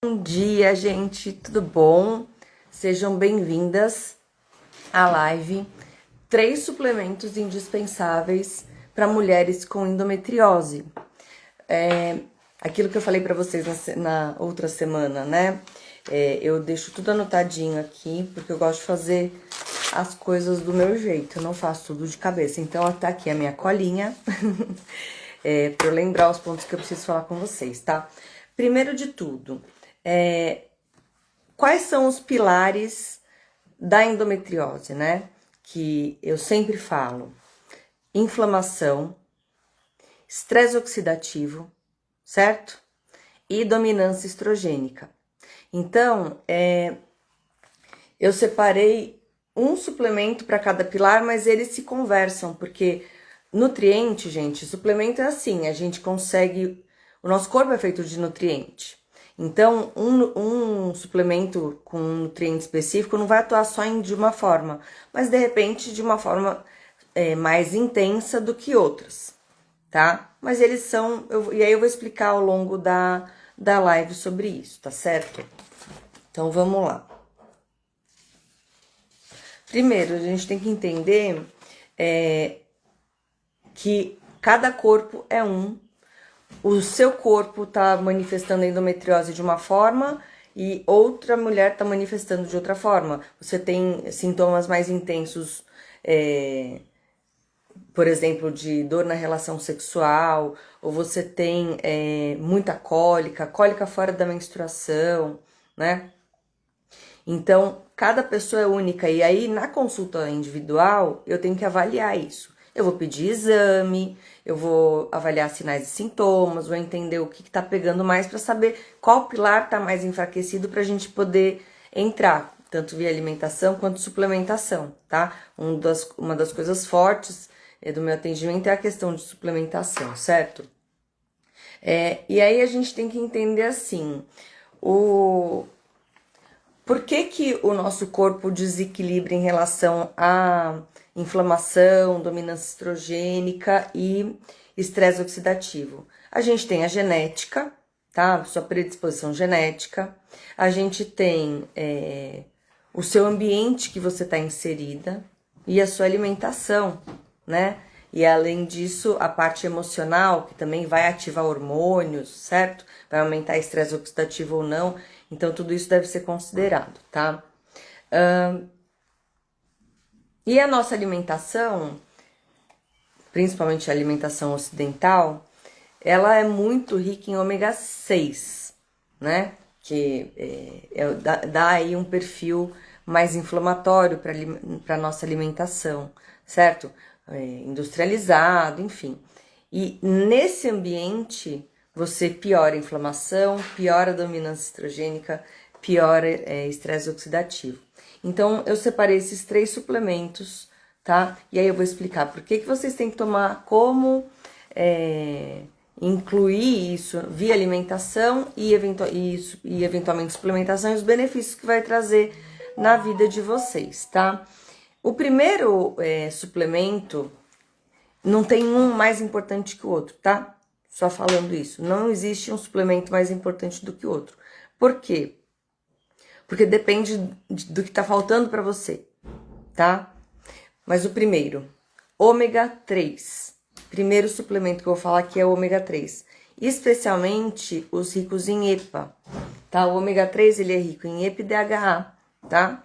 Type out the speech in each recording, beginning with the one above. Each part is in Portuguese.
Bom dia, gente, tudo bom? Sejam bem-vindas à live 3 suplementos indispensáveis para mulheres com endometriose. Aquilo que eu falei para vocês na outra semana, né? Eu deixo tudo anotadinho aqui, porque eu gosto de fazer as coisas do meu jeito, eu não faço tudo de cabeça. Então, tá aqui a minha colinha, para eu lembrar os pontos que eu preciso falar com vocês, tá? Primeiro de tudo, quais são os pilares da endometriose, né? Que eu sempre falo: inflamação, estresse oxidativo, certo? E dominância estrogênica. Então, eu separei um suplemento para cada pilar, mas eles se conversam, porque nutriente, gente, suplemento é assim, a gente consegue... O nosso corpo é feito de nutriente. Então, um suplemento com um nutriente específico não vai atuar só de uma forma, mas de repente de uma forma mais intensa do que outras, tá? Mas eles são... e aí eu vou explicar ao longo da live sobre isso, tá certo? Então, vamos lá. Primeiro, a gente tem que entender que cada corpo é um. O seu corpo tá manifestando a endometriose de uma forma e outra mulher tá manifestando de outra forma. Você tem sintomas mais intensos, por exemplo, de dor na relação sexual, ou você tem muita cólica fora da menstruação, né? Então, cada pessoa é única, e aí na consulta individual eu tenho que avaliar isso. Eu vou pedir exame, eu vou avaliar sinais e sintomas, vou entender o que tá pegando mais para saber qual pilar tá mais enfraquecido pra gente poder entrar, tanto via alimentação quanto suplementação, tá? Uma das coisas fortes do meu atendimento é a questão de suplementação, certo? E aí a gente tem que entender assim, por que o nosso corpo desequilibra em relação à inflamação, dominância estrogênica e estresse oxidativo? A gente tem a genética, tá? Sua predisposição genética. A gente tem o seu ambiente que você está inserida e a sua alimentação, né? E além disso, a parte emocional, que também vai ativar hormônios, certo? Vai aumentar estresse oxidativo ou não. Então, tudo isso deve ser considerado, tá? E a nossa alimentação, principalmente a alimentação ocidental, ela é muito rica em ômega 6, né? Que dá aí um perfil mais inflamatório para a nossa alimentação, certo? Industrializado, enfim. E nesse ambiente você piora a inflamação, piora a dominância estrogênica, piora estresse oxidativo. Então eu separei esses 3 suplementos, tá? E aí eu vou explicar por que vocês têm que tomar, como incluir isso via alimentação e eventualmente suplementação e os benefícios que vai trazer na vida de vocês, tá? O primeiro suplemento, não tem um mais importante que o outro, tá? Só falando isso. Não existe um suplemento mais importante do que o outro. Por quê? Porque depende do que tá faltando para você, tá? Mas o primeiro, ômega 3. Primeiro suplemento que eu vou falar aqui é o ômega 3. Especialmente os ricos em EPA, tá? O ômega 3, ele é rico em EPA e DHA, tá?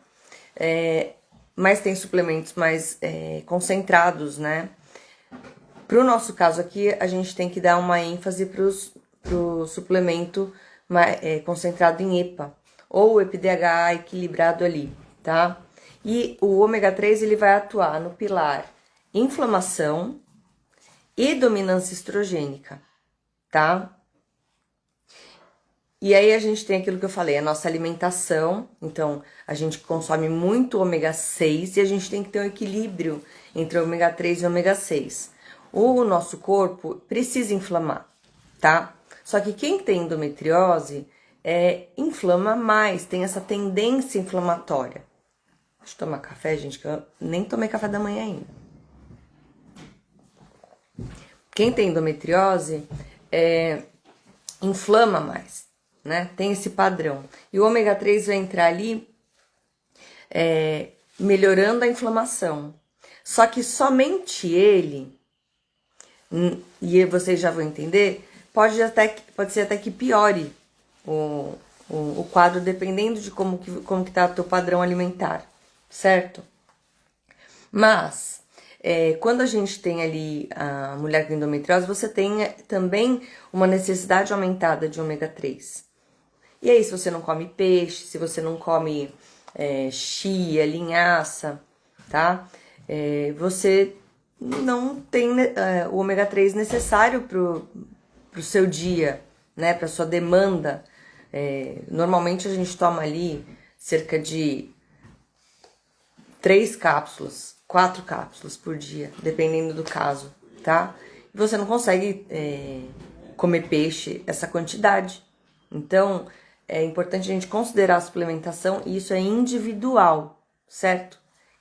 Mas tem suplementos mais concentrados, né? Para o nosso caso aqui, a gente tem que dar uma ênfase pro suplemento concentrado em EPA, ou EPA-DHA equilibrado ali, tá? E o ômega 3, ele vai atuar no pilar inflamação e dominância estrogênica, tá? E aí a gente tem aquilo que eu falei, a nossa alimentação. Então, a gente consome muito ômega 6 e a gente tem que ter um equilíbrio entre ômega 3 e ômega 6. O nosso corpo precisa inflamar, tá? Só que quem tem endometriose inflama mais, tem essa tendência inflamatória. Deixa eu tomar café, gente, que eu nem tomei café da manhã ainda. Quem tem endometriose inflama mais, né? Tem esse padrão. E o ômega 3 vai entrar ali melhorando a inflamação. Só que somente ele, e vocês já vão entender, pode ser até que piore o quadro, dependendo de como que tá o teu padrão alimentar, certo? Mas, quando a gente tem ali a mulher com endometriose, você tem também uma necessidade aumentada de ômega 3. E aí, se você não come peixe, se você não come chia, linhaça, tá? Você não tem o ômega 3 necessário pro seu dia, né? Pra sua demanda. Normalmente a gente toma ali cerca de 3 cápsulas, 4 cápsulas por dia, dependendo do caso, tá? E você não consegue comer peixe essa quantidade. Então, é importante a gente considerar a suplementação e isso é individual, certo?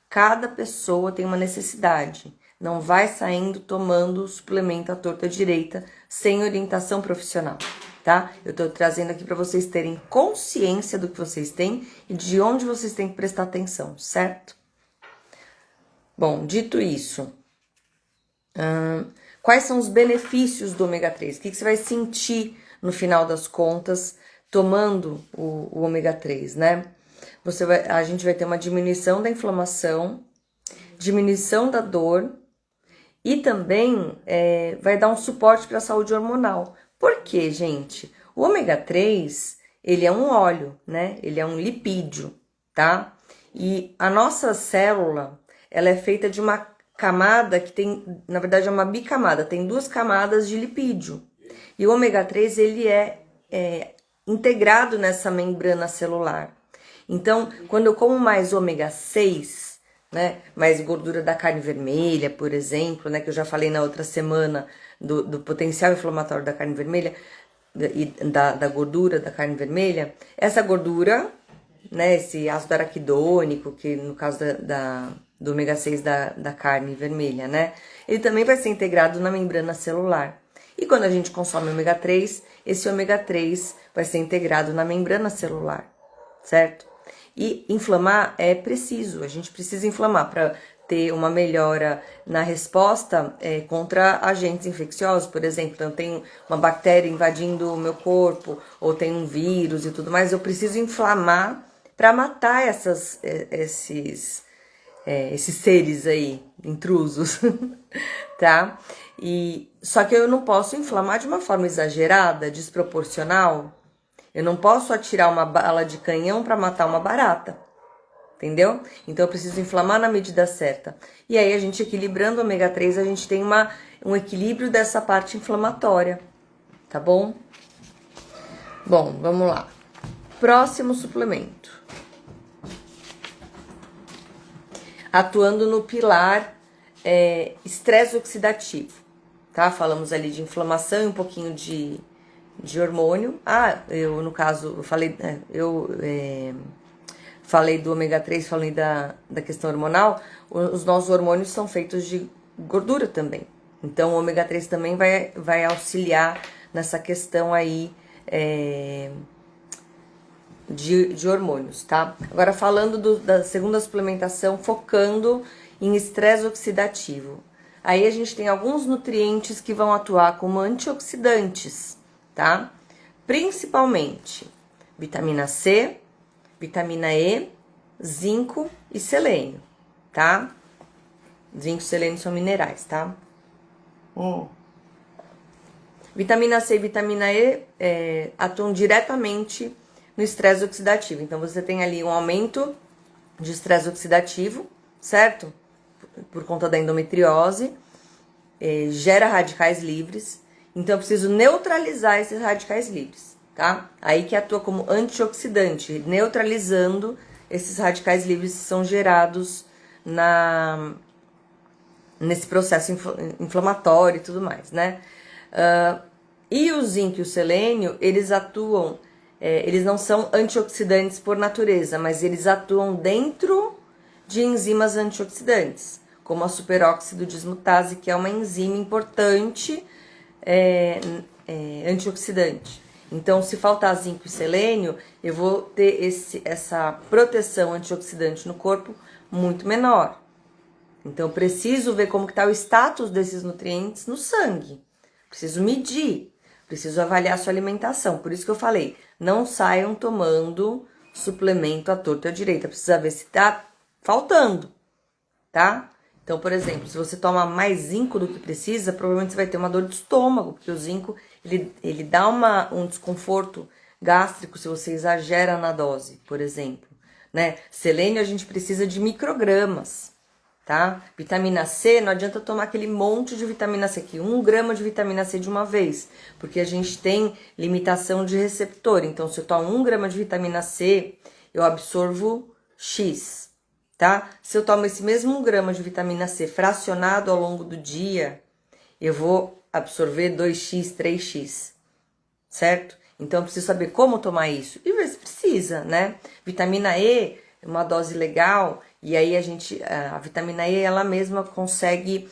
Cada pessoa tem uma necessidade. Não vai saindo tomando suplemento à torta à direita sem orientação profissional, tá? Eu tô trazendo aqui para vocês terem consciência do que vocês têm e de onde vocês têm que prestar atenção, certo? Bom, dito isso, quais são os benefícios do ômega 3? O que você vai sentir no final das contas tomando o ômega 3, né? A gente vai ter uma diminuição da inflamação, diminuição da dor e também vai dar um suporte para a saúde hormonal. Por quê, gente? O ômega 3, ele é um óleo, né? Ele é um lipídio, tá? E a nossa célula, ela é feita de uma camada que tem, na verdade é uma bicamada, tem 2 camadas de lipídio. E o ômega 3, ele é integrado nessa membrana celular. Então, quando eu como mais ômega 6, né, mais gordura da carne vermelha, por exemplo, né, que eu já falei na outra semana do potencial inflamatório da carne vermelha e da gordura da carne vermelha, essa gordura, né, esse ácido araquidônico, que no caso do ômega 6 da carne vermelha, né, ele também vai ser integrado na membrana celular. E quando a gente consome ômega 3, esse ômega 3 vai ser integrado na membrana celular, certo? E inflamar é preciso, a gente precisa inflamar para ter uma melhora na resposta contra agentes infecciosos, por exemplo. Então, tem uma bactéria invadindo o meu corpo, ou tem um vírus e tudo mais, eu preciso inflamar para matar esses seres aí, intrusos, tá? Só que eu não posso inflamar de uma forma exagerada, desproporcional. Eu não posso atirar uma bala de canhão para matar uma barata, entendeu? Então eu preciso inflamar na medida certa. E aí a gente equilibrando o ômega 3, a gente tem um equilíbrio dessa parte inflamatória, tá bom? Bom, vamos lá. Próximo suplemento. Atuando no pilar estresse oxidativo, tá? Falamos ali de inflamação e um pouquinho de hormônio. Eu no caso, falei do ômega 3, falei da questão hormonal. Os nossos hormônios são feitos de gordura também. Então o ômega 3 também vai auxiliar nessa questão aí de hormônios, tá? Agora falando da segunda suplementação, focando em estresse oxidativo. Aí a gente tem alguns nutrientes que vão atuar como antioxidantes, tá? Principalmente vitamina C, vitamina E, zinco e selênio, tá? Zinco e selênio são minerais, tá? Vitamina C e vitamina E atuam diretamente no estresse oxidativo. Então, você tem ali um aumento de estresse oxidativo, certo? Por conta da endometriose, gera radicais livres. Então, eu preciso neutralizar esses radicais livres, tá? Aí que atua como antioxidante, neutralizando esses radicais livres que são gerados nesse processo inflamatório e tudo mais, né? E o zinco e o selênio, eles atuam, eles não são antioxidantes por natureza, mas eles atuam dentro de enzimas antioxidantes, como a superóxido dismutase, que é uma enzima importante antioxidante. Então, se faltar zinco e selênio, eu vou ter essa proteção antioxidante no corpo muito menor. Então, eu preciso ver como que está o status desses nutrientes no sangue. Preciso medir, preciso avaliar a sua alimentação. Por isso que eu falei, não saiam tomando suplemento à torta e à direita. Precisa ver se tá faltando, tá? Então, por exemplo, se você toma mais zinco do que precisa, provavelmente você vai ter uma dor de estômago, porque o zinco, ele dá um desconforto gástrico se você exagera na dose, por exemplo, né? Selênio a gente precisa de microgramas, tá? Vitamina C, não adianta tomar aquele monte de vitamina C aqui, 1 grama de vitamina C de uma vez, porque a gente tem limitação de receptor. Então, se eu tomo 1 grama de vitamina C, eu absorvo X, tá? Se eu tomo esse mesmo 1 grama de vitamina C fracionado ao longo do dia, eu vou absorver 2x, 3x, certo? Então, eu preciso saber como tomar isso e ver se precisa, né? Vitamina E, uma dose legal, e aí a vitamina E, ela mesma consegue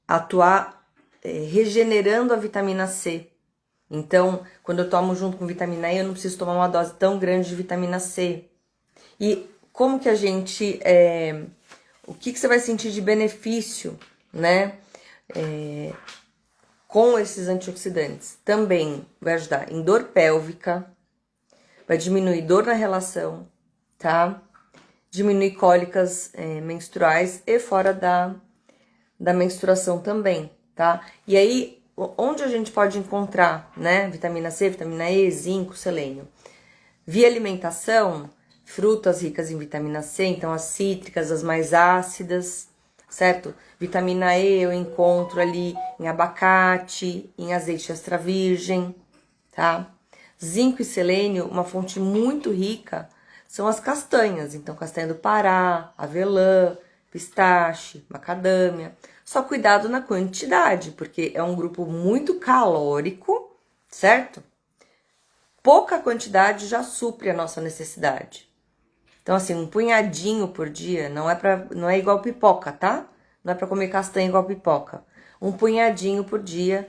atuar regenerando a vitamina C. Então, quando eu tomo junto com vitamina E, eu não preciso tomar uma dose tão grande de vitamina C. E como que a gente... o que você vai sentir de benefício, né? Com esses antioxidantes? Também vai ajudar em dor pélvica, vai diminuir dor na relação, tá? Diminuir cólicas menstruais e fora da menstruação também, tá? E aí, onde a gente pode encontrar, né? Vitamina C, vitamina E, zinco, selênio? Via alimentação, frutas ricas em vitamina C, então as cítricas, as mais ácidas, certo? Vitamina E eu encontro ali em abacate, em azeite extra virgem, tá? Zinco e selênio, uma fonte muito rica, são as castanhas. Então, castanha do Pará, avelã, pistache, macadâmia. Só cuidado na quantidade, porque é um grupo muito calórico, certo? Pouca quantidade já supre a nossa necessidade. Então, assim, um punhadinho por dia não é igual pipoca, tá? Não é pra comer castanha igual pipoca. Um punhadinho por dia,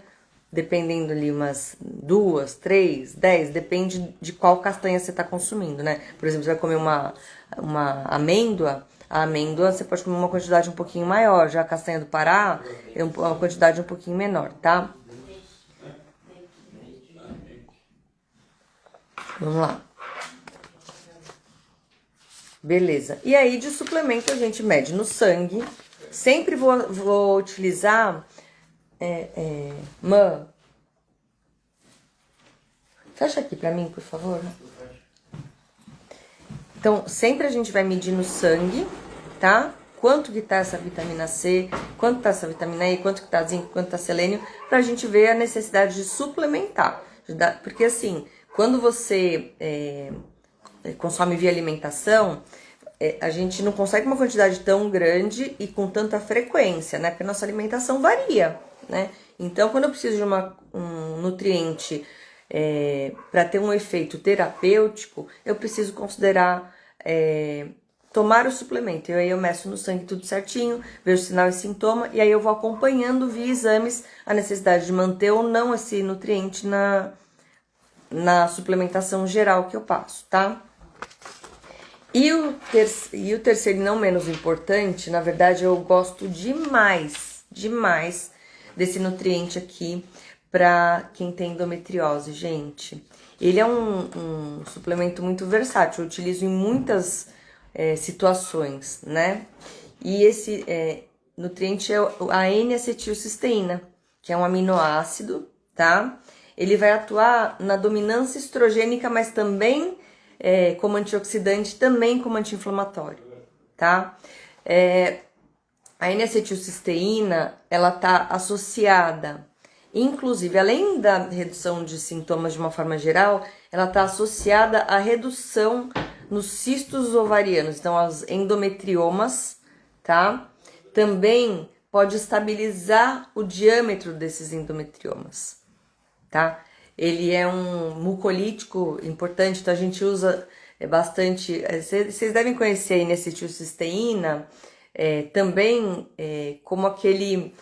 dependendo ali umas 2, 3, 10, depende de qual castanha você tá consumindo, né? Por exemplo, você vai comer uma amêndoa, a amêndoa você pode comer uma quantidade um pouquinho maior, já a castanha do Pará é uma quantidade um pouquinho menor, tá? Vamos lá. Beleza. E aí, de suplemento, a gente mede no sangue. Sempre vou utilizar... fecha aqui pra mim, por favor. Então, sempre a gente vai medir no sangue, tá? Quanto que tá essa vitamina C, quanto tá essa vitamina E, quanto que tá zinco, quanto tá selênio, pra gente ver a necessidade de suplementar. Porque assim, quando você consome via alimentação, a gente não consegue uma quantidade tão grande e com tanta frequência, né? Porque a nossa alimentação varia, né? Então, quando eu preciso de um nutriente para ter um efeito terapêutico, eu preciso considerar tomar o suplemento. E aí eu meço no sangue tudo certinho, vejo sinal e sintoma, e aí eu vou acompanhando via exames a necessidade de manter ou não esse nutriente na suplementação geral que eu passo, tá? E o terceiro, e não menos importante, na verdade eu gosto demais desse nutriente aqui para quem tem endometriose, gente. Ele é um suplemento muito versátil, eu utilizo em muitas situações, né? E esse nutriente é a N-acetilcisteína, que é um aminoácido, tá? Ele vai atuar na dominância estrogênica, mas também como antioxidante, também como anti-inflamatório, tá? A N-acetilcisteína, ela tá associada, inclusive, além da redução de sintomas de uma forma geral, ela tá associada à redução nos cistos ovarianos, então as endometriomas, tá? Também pode estabilizar o diâmetro desses endometriomas, tá? Ele é um mucolítico importante, então a gente usa bastante. Vocês devem conhecer a N-acetilcisteína também como aquele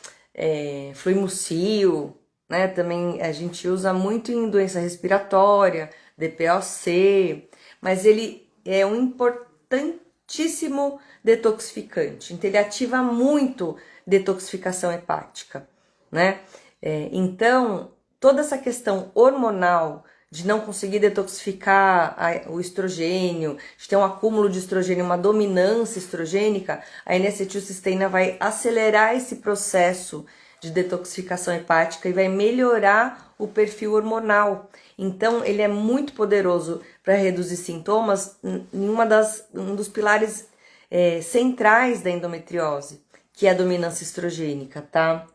Fluimucil, né? Também a gente usa muito em doença respiratória, DPOC, mas ele é um importantíssimo detoxificante. Então ele ativa muito detoxificação hepática, né? Então toda essa questão hormonal de não conseguir detoxificar o estrogênio, de ter um acúmulo de estrogênio, uma dominância estrogênica, a N-acetilcisteína vai acelerar esse processo de detoxificação hepática e vai melhorar o perfil hormonal. Então, ele é muito poderoso para reduzir sintomas em um dos pilares centrais da endometriose, que é a dominância estrogênica, tá?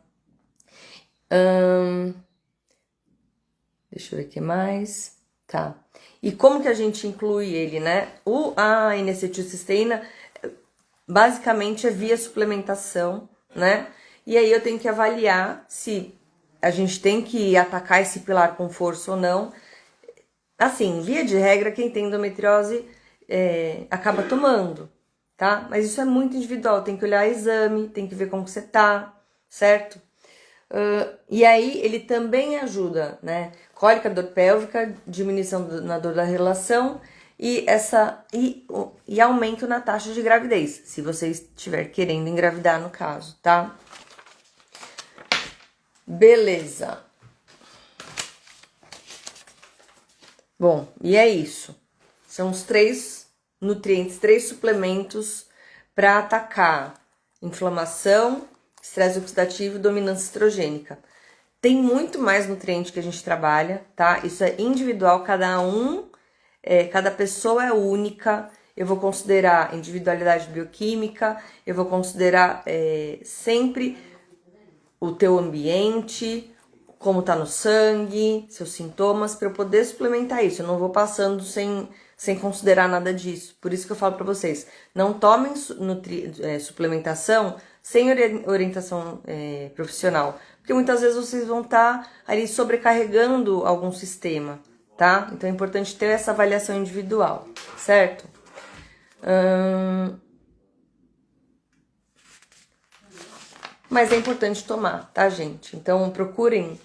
Deixa eu ver o que mais. Tá. E como que a gente inclui ele, né? A N-acetilcisteína basicamente é via suplementação, né? E aí eu tenho que avaliar se a gente tem que atacar esse pilar com força ou não. Assim, via de regra, quem tem endometriose acaba tomando, tá? Mas isso é muito individual, tem que olhar exame, tem que ver como que você tá, certo? E aí ele também ajuda, né? Cólica, dor pélvica, diminuição na dor da relação e aumento na taxa de gravidez, se você estiver querendo engravidar no caso, tá? Beleza. Bom, e é isso. São os 3 nutrientes, 3 suplementos para atacar inflamação, estresse oxidativo e dominância estrogênica. Tem muito mais nutriente que a gente trabalha, tá? Isso é individual, cada pessoa é única. Eu vou considerar individualidade bioquímica, eu vou considerar sempre o teu ambiente, como tá no sangue, seus sintomas, para eu poder suplementar isso. Eu não vou passando sem considerar nada disso. Por isso que eu falo para vocês, não tomem suplementação sem orientação profissional, porque muitas vezes vocês vão estar ali sobrecarregando algum sistema, tá? Então é importante ter essa avaliação individual, certo? Mas é importante tomar, tá, gente? Então procurem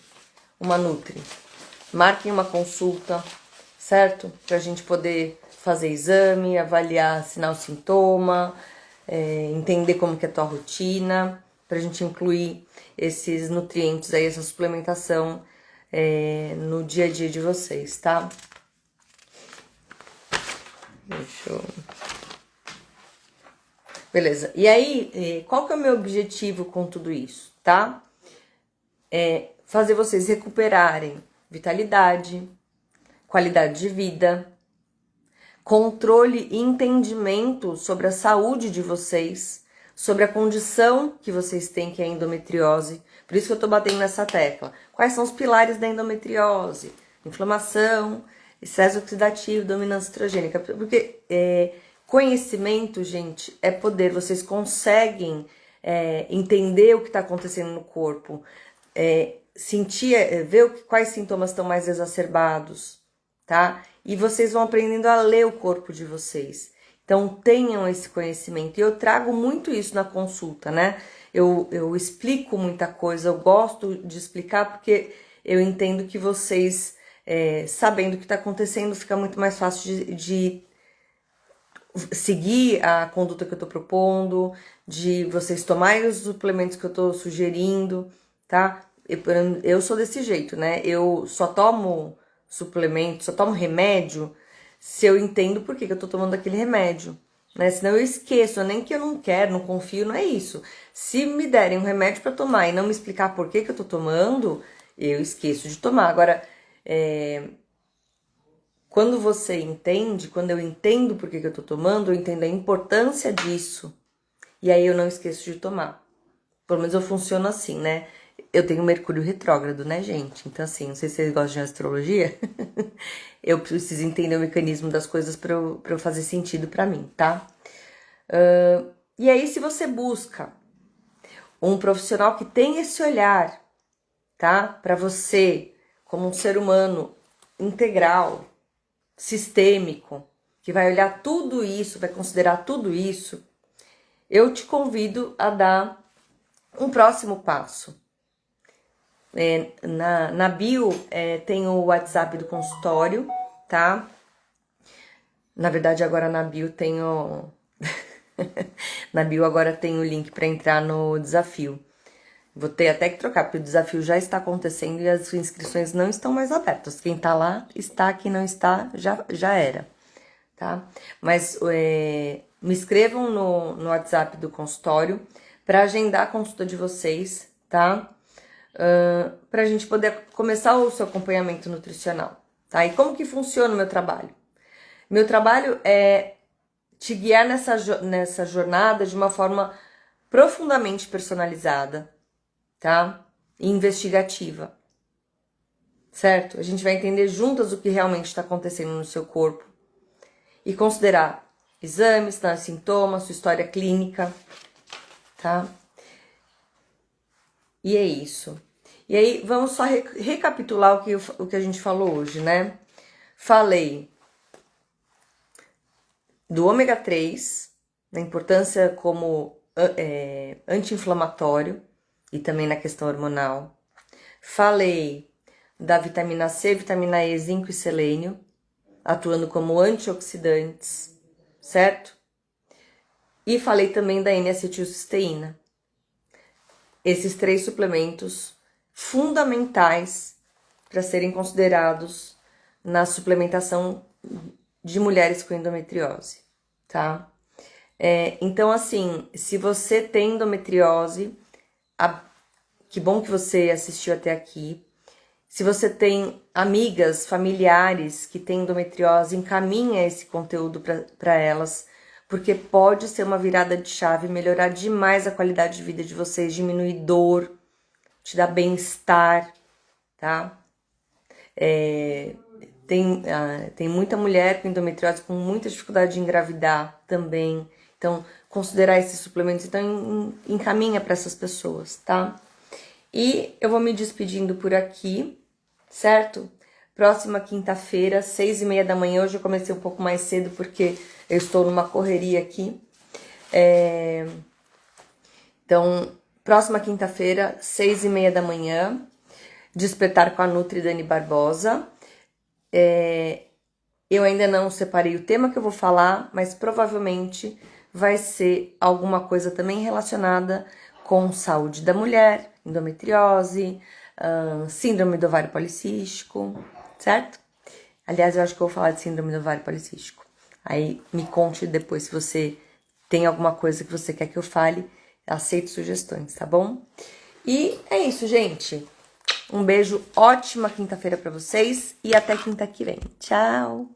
uma nutri, marquem uma consulta, certo? Pra gente poder fazer exame, avaliar sinal sintoma, entender como que é a tua rotina, pra gente incluir esses nutrientes aí, essa suplementação no dia a dia de vocês, tá? Deixa eu... Beleza, e aí, qual que é o meu objetivo com tudo isso, tá? Fazer vocês recuperarem vitalidade, qualidade de vida, controle e entendimento sobre a saúde de vocês, sobre a condição que vocês têm, que é a endometriose. Por isso que eu tô batendo nessa tecla. Quais são os pilares da endometriose? Inflamação, estresse oxidativo, dominância estrogênica. Porque conhecimento, gente, é poder. Vocês conseguem entender o que está acontecendo no corpo, sentir, ver quais sintomas estão mais exacerbados, tá? E vocês vão aprendendo a ler o corpo de vocês. Então tenham esse conhecimento. E eu trago muito isso na consulta, né? Eu explico muita coisa, eu gosto de explicar porque eu entendo que vocês, sabendo o que está acontecendo, fica muito mais fácil de seguir a conduta que eu tô propondo, de vocês tomarem os suplementos que eu tô sugerindo, tá? Eu sou desse jeito, né? Eu só tomo suplemento, só tomo remédio se eu entendo por que eu tô tomando aquele remédio, né? Senão eu esqueço, nem que eu não quero, não confio, não é isso. Se me derem um remédio para tomar e não me explicar por que eu tô tomando, eu esqueço de tomar. Agora, quando você entende, quando eu entendo por que eu tô tomando, eu entendo a importância disso. E aí eu não esqueço de tomar. Pelo menos eu funciono assim, né? Eu tenho Mercúrio retrógrado, né, gente? Então, assim, não sei se vocês gostam de astrologia. Eu preciso entender o mecanismo das coisas pra eu fazer sentido pra mim, tá? E aí, se você busca um profissional que tem esse olhar, tá? Pra você, como um ser humano integral, sistêmico, que vai olhar tudo isso, vai considerar tudo isso, eu te convido a dar um próximo passo. Na bio tem o WhatsApp do consultório, tá? Na verdade, agora na bio tem o... na bio agora tem o link para entrar no desafio. Vou ter até que trocar, porque o desafio já está acontecendo e as inscrições não estão mais abertas. Quem tá lá, está. Quem não está, já era, tá? Mas me inscrevam no WhatsApp do consultório para agendar a consulta de vocês, tá? Pra gente poder começar o seu acompanhamento nutricional, tá? E como que funciona o meu trabalho? Meu trabalho é te guiar nessa jornada de uma forma profundamente personalizada, tá? E investigativa, certo? A gente vai entender juntas o que realmente está acontecendo no seu corpo e considerar exames, sintomas, sua história clínica, tá? E é isso. E aí, vamos só recapitular o que a gente falou hoje, né? Falei do ômega 3, da importância como anti-inflamatório e também na questão hormonal. Falei da vitamina C, vitamina E, zinco e selênio, atuando como antioxidantes, certo? E falei também da N-acetilcisteína. Esses 3 suplementos fundamentais para serem considerados na suplementação de mulheres com endometriose, tá? Então, assim, se você tem endometriose, que bom que você assistiu até aqui. Se você tem amigas, familiares que têm endometriose, encaminha esse conteúdo para elas, porque pode ser uma virada de chave, melhorar demais a qualidade de vida de vocês, diminuir dor, te dar bem-estar, tá? Tem muita mulher com endometriose com muita dificuldade de engravidar também. Então, considerar esses suplementos, então encaminha para essas pessoas, tá? E eu vou me despedindo por aqui, certo? Próxima quinta-feira, 6h30 da manhã. Hoje eu comecei um pouco mais cedo porque eu estou numa correria aqui. Então, próxima quinta-feira, 6h30 da manhã, Despertar com a Nutri Dani Barbosa. Eu ainda não separei o tema que eu vou falar, mas provavelmente vai ser alguma coisa também relacionada com saúde da mulher, endometriose, síndrome do ovário policístico, certo? Aliás, eu acho que eu vou falar de síndrome do ovário policístico. Aí me conte depois se você tem alguma coisa que você quer que eu fale. Aceito sugestões, tá bom? E é isso, gente. Um beijo, ótima quinta-feira pra vocês e até quinta que vem. Tchau!